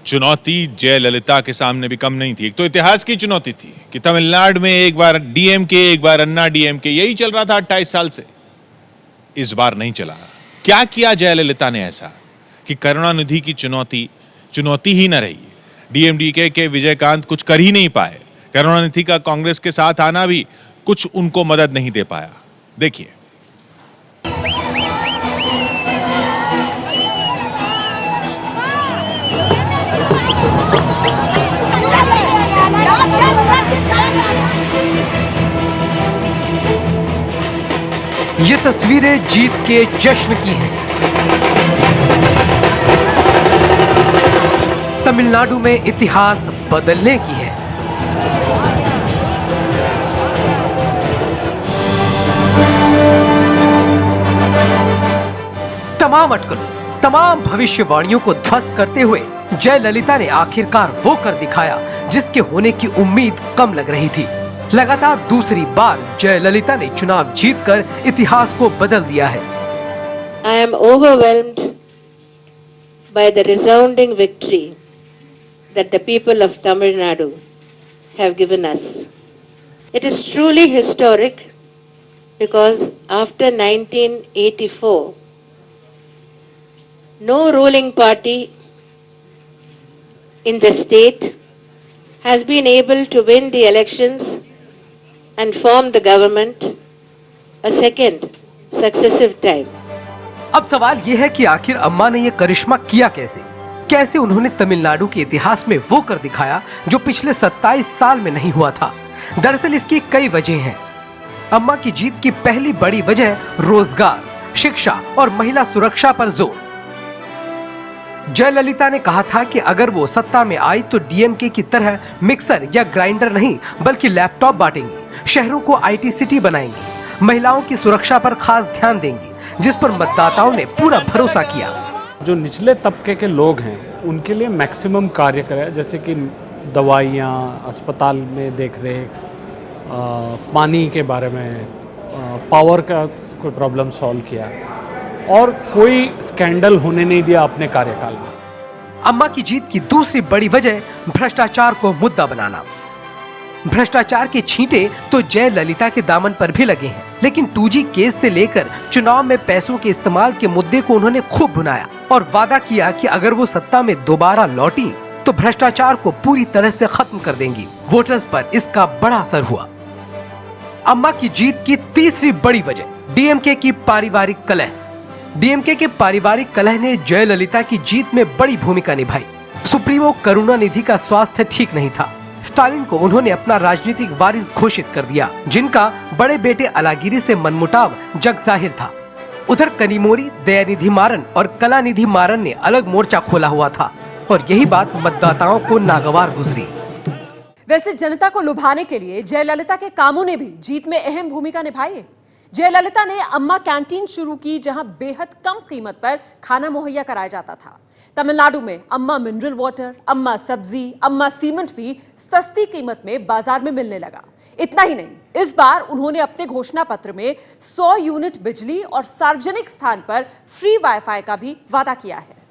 चुनौती जयललिता के सामने भी कम नहीं थी। एक तो इतिहास की चुनौती थी कि तमिलनाडु में एक बार डीएमके, एक बार अन्ना डीएमके, यही चल रहा था 28 साल से। इस बार नहीं चला। क्या किया जयललिता ने ऐसा कि करुणानिधि की चुनौती ही न रही। डीएमडीके के विजयकांत कुछ कर ही नहीं पाए। करुणानिधि का कांग्रेस के साथ आना भी कुछ उनको मदद नहीं दे पाया। देखिए, ये तस्वीरें जीत के जश्न की हैं। तमिलनाडु में इतिहास बदलने की है। तमाम अटकलों, तमाम भविष्यवाणियों को ध्वस्त करते हुए जयललिता ने आखिरकार वो कर दिखाया जिसके होने की उम्मीद कम लग रही थी। लगातार दूसरी बार जयललिता ने चुनाव जीतकर इतिहास को बदल दिया है। I am overwhelmed by the resounding victory that the people of Tamil Nadu have given us. It is truly historic because after 1984, no ruling party in the state has been able to win the elections and form the government a second successive time. अब सवाल यह है कि आखिर अम्मा ने यह करिश्मा किया कैसे? कैसे उन्होंने तमिलनाडु के इतिहास में वो कर दिखाया जो पिछले 27 साल में नहीं हुआ था? दरअसल इसकी कई वजह हैं। अम्मा की जीत की पहली बड़ी वजह रोजगार, शिक्षा और महिला सुरक्षा पर जोर। जयललिता ने कहा था कि अगर वो सत्ता में आई तो डीएमके की तरह मिक्सर या ग्राइंडर नहीं बल्कि लैपटॉप बांटेंगी, शहरों को आईटी सिटी बनाएंगी, महिलाओं की सुरक्षा पर खास ध्यान देंगी, जिस पर मतदाताओं ने पूरा भरोसा किया। जो निचले तबके के लोग हैं उनके लिए मैक्सिमम कार्य करे, जैसे कि दवाइयाँ, अस्पताल में देख रेख, पानी के बारे में, पावर का कोई प्रॉब्लम सॉल्व किया और कोई स्कैंडल होने नहीं दिया अपने कार्यकाल में। अम्मा की जीत की दूसरी बड़ी वजह भ्रष्टाचार को मुद्दा बनाना। भ्रष्टाचार के छींटे तो जयललिता के दामन पर भी लगे हैं, लेकिन 2G केस से लेकर चुनाव में पैसों के इस्तेमाल के मुद्दे को उन्होंने खूब भुनाया और वादा किया कि अगर वो सत्ता में दोबारा लौटी तो भ्रष्टाचार को पूरी तरह से खत्म कर देंगी। वोटर्स पर इसका बड़ा असर हुआ। अम्मा की जीत की तीसरी बड़ी वजह डीएमके की पारिवारिक कलह। डीएमके के पारिवारिक कलह ने जयललिता की जीत में बड़ी भूमिका निभाई। सुप्रीमो करुणानिधि का स्वास्थ्य ठीक नहीं था। स्टालिन को उन्होंने अपना राजनीतिक वारिस घोषित कर दिया, जिनका बड़े बेटे अलागिरी से मनमुटाव जग जाहिर था। उधर कनिमोरी, दयानिधि मारन और कलानिधि मारन ने अलग मोर्चा खोला हुआ था और यही बात मतदाताओं को नागवार गुजरी। वैसे जनता को लुभाने के लिए जयललिता के कामों ने भी जीत में अहम भूमिका निभाई है। जयललिता ने अम्मा कैंटीन शुरू की, जहां बेहद कम कीमत पर खाना मुहैया कराया जाता था। तमिलनाडु में अम्मा मिनरल वाटर, अम्मा सब्जी, अम्मा सीमेंट भी सस्ती कीमत में बाजार में मिलने लगा। इतना ही नहीं, इस बार उन्होंने अपने घोषणा पत्र में 100 यूनिट बिजली और सार्वजनिक स्थान पर फ्री वाईफाई का भी वादा किया है।